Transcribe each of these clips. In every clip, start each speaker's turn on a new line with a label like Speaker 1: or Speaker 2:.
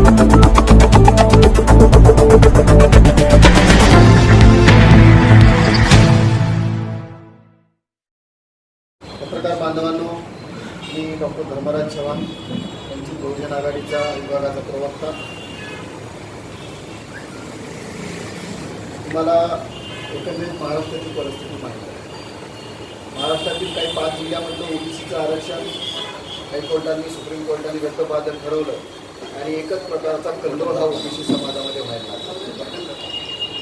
Speaker 1: पत्रकार बांधवांनो, मी डॉक्टर धर्मराज चव्हाण, वंचित बहुजन आघाडीचा विभागाचा प्रवक्ता. तुम्हाला एकंदरीत महाराष्ट्राची परिस्थिती माहिती आहे. महाराष्ट्रातील काही 5 जिल्ह्यामध्ये ओबीसीचं आरक्षण हायकोर्टाने, सुप्रीम कोर्टाने गटबादल ठरवलं आणि एकच प्रकारचा कल्लोळ हा ओबीसी समाजामध्ये व्हायला लागला.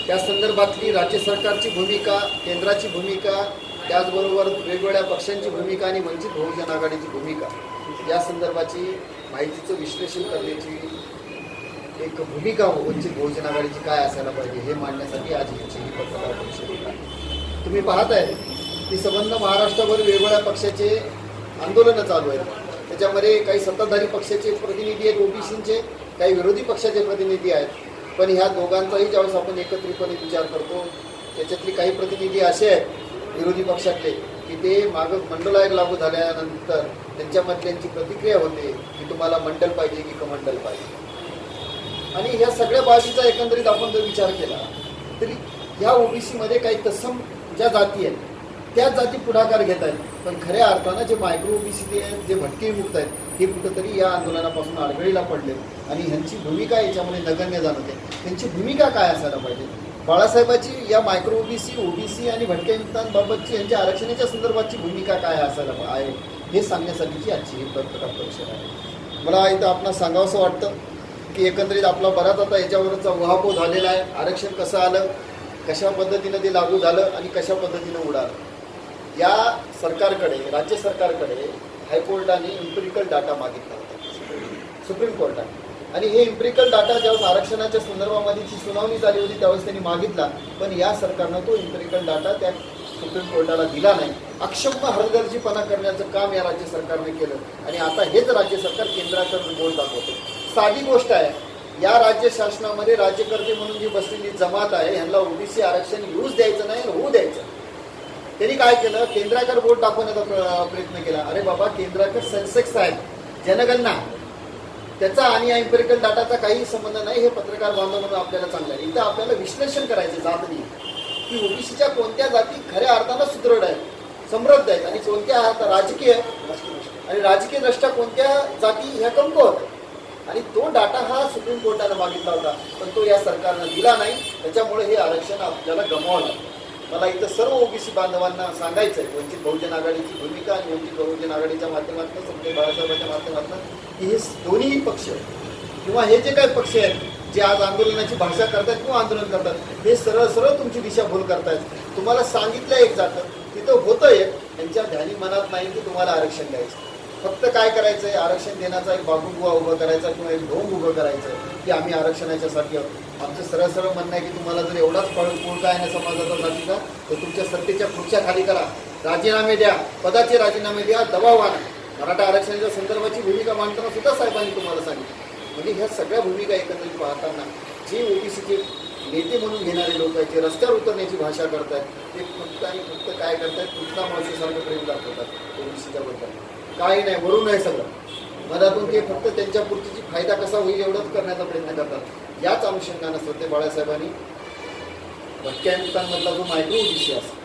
Speaker 1: त्या संदर्भातली राज्य सरकारची भूमिका, केंद्राची भूमिका, त्याचबरोबर वेगवेगळ्या पक्षांची भूमिका आणि वंचित बहुजन आघाडीची भूमिका या संदर्भाची माहितीचं विश्लेषण करण्याची एक भूमिका वंचित बहुजन आघाडीची काय असायला पाहिजे हे मांडण्यासाठी आज ही पत्रकार परिषद होत आहे. तुम्ही पाहत आहे की संबंध महाराष्ट्रावर वेगवेगळ्या पक्षाचे आंदोलनं चालू आहेत. त्याच्यामध्ये काही सत्ताधारी पक्षाचे प्रतिनिधी आहेत ओबीसीचे, काही विरोधी पक्षाचे प्रतिनिधी आहेत. पण ह्या दोघांचाही ज्यावेळेस आपण एकत्रितपणे विचार करतो त्याच्यातली काही प्रतिनिधी असे आहेत विरोधी पक्षातले की ते मागं मंडल आयोग लागू झाल्यानंतर त्यांची प्रतिक्रिया होते की तुम्हाला मंडल पाहिजे की कमंडल पाहिजे. आणि ह्या सगळ्या बाबीचा एकंदरीत आपण जर विचार केला तरी ह्या ओबीसीमध्ये काही तत्सम ज्या जाती आहेत त्याच जाती पुढाकार घेत आहेत. पण खऱ्या अर्थानं जे मायक्रो ओबीसी आहेत, जे भटकेमुक्त आहेत, हे कुठंतरी या आंदोलनापासून अडगळीला पडले आणि ह्यांची भूमिका याच्यामध्ये नगण्य जाणवते. त्यांची भूमिका काय असायला पाहिजे? बाळासाहेबांची या मायक्रो ओबीसी आणि भटक्यांबाबतची यांच्या आरक्षणाच्या संदर्भातची भूमिका काय असायला आहे हे सांगण्यासाठीची आजची ही पत्रकार परिषद आहे. मला इथं आपणास सांगावंसं वाटतं की एकंदरीत आपला बराच आता याच्यावरचा उहापोह झालेला आहे. आरक्षण कसं आलं, कशा पद्धतीनं ते लागू झालं आणि कशा पद्धतीनं उडालं. या सरकारकडे, राज्य सरकारकडे हायकोर्टाने इम्पिरिकल डाटा मागितला होता, सुप्रीम कोर्टाने. आणि हे इम्पिरिकल डाटा ज्यावेळेस आरक्षणाच्या संदर्भामध्ये जी सुनावणी झाली होती त्यावेळेस त्यांनी मागितला. पण या सरकारनं तो इम्पिरिकल डाटा त्या सुप्रीम कोर्टाला दिला नाही. अक्षम्य हलगर्जीपणा करण्याचं काम या राज्य सरकारने केलं आणि आता हेच राज्य सरकार केंद्राकडे बोट दाखवते. साधी गोष्ट आहे, या राज्य शासनामध्ये राज्यकर्ते म्हणून जी बसलेली जमात आहे ह्यांना ओबीसी आरक्षण येऊच द्यायचं नाही, होऊ द्यायचं. त्यांनी काय केलं? केंद्राकडे बोट दाखवण्याचा प्रयत्न केला. अरे बाबा, केंद्राकडे सेन्सेक्स आहेत, जनगणना, त्याचा आणि या इम्पेरिकल डाटाचा काही संबंध नाही. हे पत्रकार बांधव म्हणून आपल्याला चांगलं आहे. इथं आपल्याला विश्लेषण करायचं जातनी की ओबीसीच्या कोणत्या जाती खऱ्या अर्थानं सुदृढ आहेत, समृद्ध आहेत आणि कोणत्या राजकीय दृष्ट्या कोणत्या जाती ह्या कमकुवत आहेत. आणि तो डाटा हा सुप्रीम कोर्टानं मागितला होता पण तो या सरकारनं दिला नाही. त्याच्यामुळे हे आरक्षण आपल्याला गमावं लागलं. मला इथं सर्व ओबीसी बांधवांना सांगायचं आहे वंचित बहुजन आघाडीची भूमिका आणि वंचित बहुजन आघाडीच्या माध्यमातून, संजय बाळासाहेबांच्या माध्यमातून की हे दोन्ही पक्ष किंवा हे जे काही पक्ष आहेत जे आज आंदोलनाची भाषा करतात किंवा आंदोलन करतात हे सरळ सरळ तुमची दिशाभूल करतायत. तुम्हाला सांगितलं एक जातं, तिथं होतं एक, त्यांच्या ध्यानी मनात नाही की तुम्हाला आरक्षण द्यायचं. फक्त काय करायचं आहे, आरक्षण देण्याचा एक बाबूबुवा उभं करायचा किंवा एक ढोंग उभं करायचं की आम्ही आरक्षणाच्यासाठी आहोत. आमचं सरळ सरळ म्हणणं आहे की तुम्हाला जर एवढाच पोळका आहे ना समाजाचा जातीचा तर तुमच्या सत्तेच्या खुर्च्या खाली करा, राजीनामे द्या, पदाचे राजीनामे द्या, दबाव आणा. मराठा आरक्षणाच्या संदर्भाची भूमिका मांडताना सुद्धा साहेबांनी तुम्हाला सांगितलं. म्हणजे ह्या सगळ्या भूमिका एकंदरीत पाहताना जे ओबीसीचे नेते म्हणून घेणारे लोक आहेत, जे रस्त्यावर उतरण्याची भाषा करतात, ते फक्त आणि फक्त काय करतात, कृष्णा मावशीसारखं प्रेम दाखवतात ओबीसीच्या बद्दल. काही नाही, वरून आहे सगळं. मधातून ते फक्त त्यांच्या पुरतीची फायदा कसा होईल एवढंच करण्याचा प्रयत्न करतात. याच अनुषंगानं सध्या बाळासाहेबांनी भटक्यांमधला जो मायक्रो ओबीसी असेल,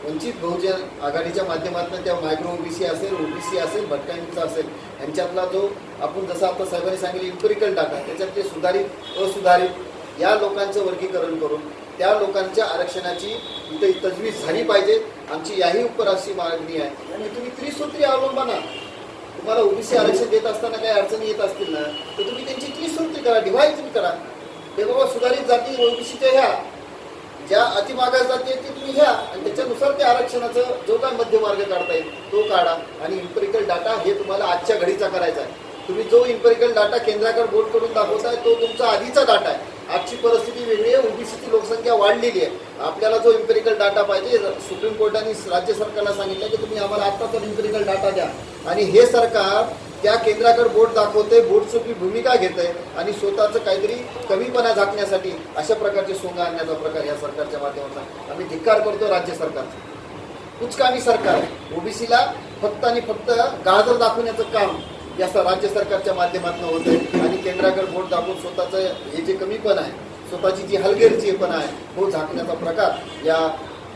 Speaker 1: वंचित बहुजन आघाडीच्या माध्यमातून त्या मायक्रो ओबीसी असेल, ओबीसी असेल, भटक्यांचा असेल, यांच्यातला जो आपण जसं आता साहेबांनी सांगितलं इम्पिरिकल डाटा, त्याच्यातले सुधारित असुधारित या लोकांचं वर्गीकरण करून त्या लोकांच्या आरक्षणाची इथं तजवीज झाली पाहिजे. आमची याही उपर अशी मागणी आहे. आणि तुम्ही त्रिसूत्री अवलंबना, तुम्हाला ओबीसी आरक्षण देत असताना काही अडचणी येत असतील ना तर तुम्ही त्यांची त्रिसूत्री करा, डिव्हाइड करा. ते बाबा सुधारित जाती ओबीसीच्या ह्या, ज्या अतिमागास जाती आहेत ते तुम्ही घ्या आणि त्याच्यानुसार ते आरक्षणाचं जो काय मध्यमार्ग काढता येईल तो काढा. आणि इम्पेरिकल डाटा हे तुम्हाला आजच्या घडीचा करायचा आहे. तुम्ही जो इम्पेरिकल डाटा केंद्राकडे बोट करून दाखवताय तो तुमचा आधीचा डाटा आहे. आजची परिस्थिती वेगळी आहे, ओबीसीची लोकसंख्या वाढलेली आहे. आपल्याला जो इम्पेरिकल डाटा पाहिजे, सुप्रीम कोर्टाने राज्य सरकारला सांगितलं की तुम्ही आम्हाला आत्ताचा इम्पेरिकल डाटा द्या. आणि हे सरकार त्या केंद्राकडे बोट दाखवते, बोटचुकी भूमिका घेत आहे आणि स्वतःचं काहीतरी कमीपणा झाकण्यासाठी अशा प्रकारचे सोंग आणण्याचा प्रकार या सरकारच्या माध्यमातून आम्ही धिक्कार करतो. राज्य सरकारचा कुचकामी सरकार ओबीसीला फक्त आणि फक्त गाजर दाखवण्याचं काम या राज्य सरकारच्या माध्यमातून होत आहे आणि केंद्राकडे बोट दाखवून स्वतःचं हे जे कमीपण आहे, स्वतःची जी हलगर्जीपणा आहे तो झाकण्याचा प्रकार या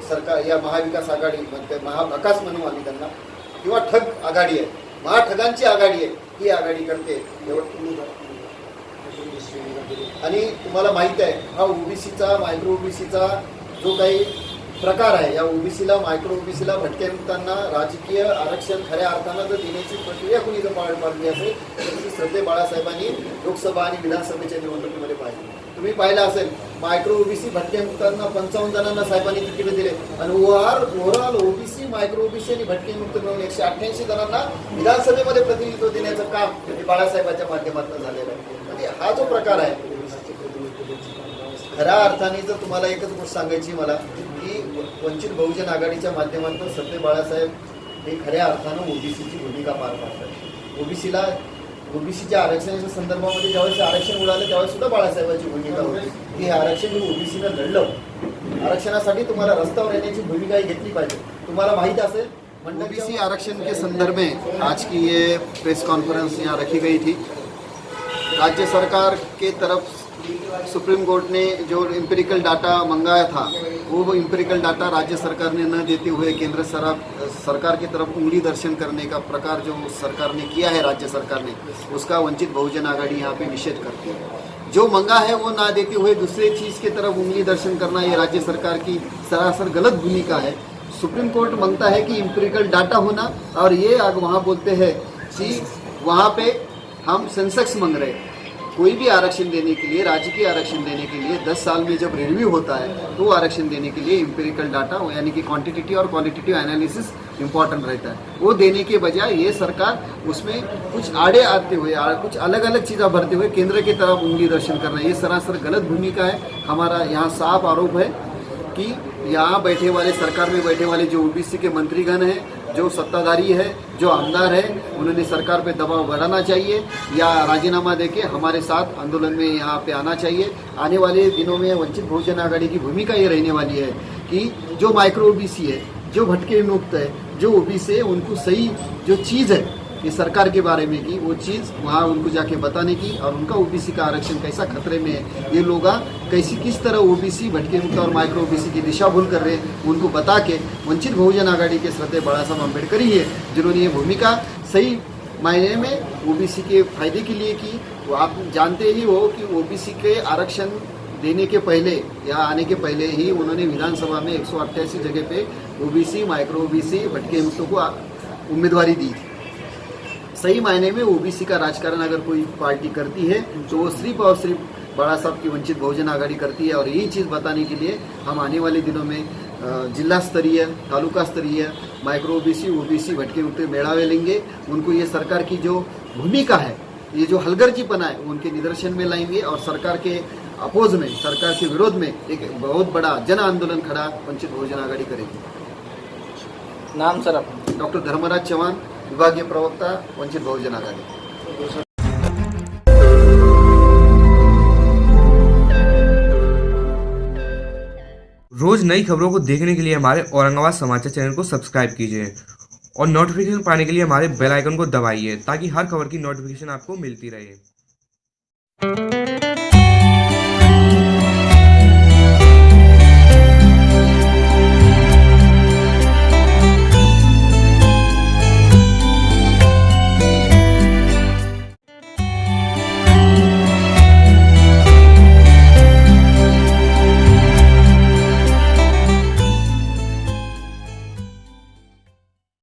Speaker 1: सरकार, या महाविकास आघाडी म्हणते, महाभकास म्हणू आम्ही त्यांना, किंवा ठग आघाडी आहे, महाठगांची आघाडी आहे, ही आघाडी करते. आणि तुम्हाला माहित आहे हा ओबीसीचा, मायक्रो ओबीसीचा जो काही प्रकार आहे, या ओबीसीला, मायक्रो ओबीसीला भटक्यांना राजकीय आरक्षण खऱ्या अर्थानं जर देण्याची प्रक्रिया कुणी जर पार पाडली असेल तर ती श्रद्धे बाळासाहेबांनी लोकसभा आणि विधानसभेच्या निवडणुकीमध्ये पाहिली. तुम्ही पाहिलं असेल मायक्रो ओबीसी भटक्यांना 55 जणांना साहेबांनी तिकीट दिले आणि ओव्हरऑल ओबीसी, मायक्रो ओबीसी आणि भटकेमुक्त मिळून 188 जणांना विधानसभेमध्ये प्रतिनिधित्व देण्याचं काम बाळासाहेबांच्या माध्यमातून झालेलं आहे. म्हणजे हा जो प्रकार आहे खऱ्या अर्थाने जर तुम्हाला एकच गोष्ट सांगायची मला की वंचित बहुजन आघाडीच्या माध्यमातून सध्या बाळासाहेब हे खऱ्या अर्थानं ओबीसीची भूमिका पार पाडतात. ओबीसीच्या आरक्षणाच्या संदर्भामध्ये ज्यावेळेस आरक्षण उडालं त्यावेळेस सुद्धा बाळासाहेबांची भूमिका होती की हे आरक्षण मी ओबीसीनं लढलं. आरक्षणासाठी तुम्हाला रस्त्यावर येण्याची भूमिका घेतली पाहिजे. तुम्हाला माहित असेल ओबीसी आरक्षण के संदर्भ में आज की ये प्रेस कॉन्फ्रेंस यहाँ रखी गई थी. राज्य सरकार के तरफ सुप्रीम कोर्ट ने जो एम्पिरिकल डाटा मंगाया था वो एम्पिरिकल डाटा राज्य सरकार ने न देते हुए केंद्र सरकार की तरफ उंगली दर्शन करने का प्रकार जो सरकार ने किया है, राज्य सरकार ने, उसका वंचित बहुजन आघाड़ी यहाँ पे निषेध करती है. जो मंगा है वो ना देते हुए दूसरे चीज़ की तरफ उंगली दर्शन करना ये राज्य सरकार की सरासर गलत भूमिका है. सुप्रीम कोर्ट मांगता है कि एम्पिरिकल डाटा होना और ये वहाँ बोलते हैं कि वहाँ पे हम सेंसेक्स मांग रहे हैं. कोई भी आरक्षण देने के लिए, राजकीय आरक्षण देने के लिए 10 साल में जब रिव्यू होता है तो आरक्षण देने के लिए एम्पिरिकल डाटा यानी कि क्वांटिटेटिव और क्वालिटेटिव एनालिसिस इम्पॉर्टेंट रहता है. वो देने के बजाय ये सरकार उसमें कुछ आड़े आते हुए कुछ अलग अलग चीज़ें भरते हुए केंद्र की तरफ उंगली दर्शन करना, ये सरासर गलत भूमिका है. हमारा यहाँ साफ आरोप है कि यहाँ बैठे वाले, सरकार में बैठे वाले जो ओबीसी के मंत्रीगण हैं, जो सत्ताधारी है, जो आमदार है, उन्होंने सरकार पे दबाव बढ़ाना चाहिए या राजीनामा देके हमारे साथ आंदोलन में यहाँ पे आना चाहिए. आने वाले दिनों में वंचित बहुजन आघाड़ी की भूमिका ये रहने वाली है कि जो माइक्रो ओबीसी है, जो भटके मुक्त है, जो ओबीसी है, उनको सही जो चीज़ है ये सरकार के बारे में की वो चीज़ वहाँ उनको जाके बताने की और उनका ओबीसी का आरक्षण कैसा खतरे में है, ये लोग किस तरह ओबीसी, भटके मुक्त और माइक्रो ओबीसी की दिशा भूल कर रहे हैं, उनको बता के वंचित बहुजन आघाड़ी के श्रद्धेय बाला साहब अम्बेडकर ही है जिन्होंने ये भूमिका सही मायने में ओबीसी के फायदे के लिए की. वो आप जानते ही हो कि ओबीसी के आरक्षण देने के पहले या आने के पहले ही उन्होंने विधानसभा में 188 जगह पे ओबीसी, माइक्रो ओबीसी, भटके मुक्तों को उम्मीदवारी दी थी. सही मायने में ओबीसी का राजकारण अगर कोई पार्टी करती है तो वो सिर्फ और सिर्फ बाला साहब की वंचित बहुजन आघाड़ी करती है. और यही चीज़ बताने के लिए हम आने वाले दिनों में जिला स्तरीय, तालुका स्तरीय माइक्रो ओबीसी, भटके मुक्त मेड़ावे लेंगे. उनको ये सरकार की जो भूमिका है, ये जो हलगर्जीपना है, उनके निदर्शन में लाएंगे और सरकार के अपोज में, सरकार के विरोध में एक बहुत बड़ा जन आंदोलन खड़ा वंचित बहुजन आघाड़ी करेगी.
Speaker 2: नाम सर आपका?
Speaker 1: डॉक्टर धर्मराज चौहान, विभागीय प्रवक्ता, वंचित बहुजन आघाड़ी.
Speaker 3: रोज नई खबरों को देखने के लिए हमारे औरंगाबाद समाचार चैनल को सब्सक्राइब कीजिए और नोटिफिकेशन पाने के लिए हमारे बेल आइकन को दबाइए ताकि हर खबर की नोटिफिकेशन आपको मिलती रहे.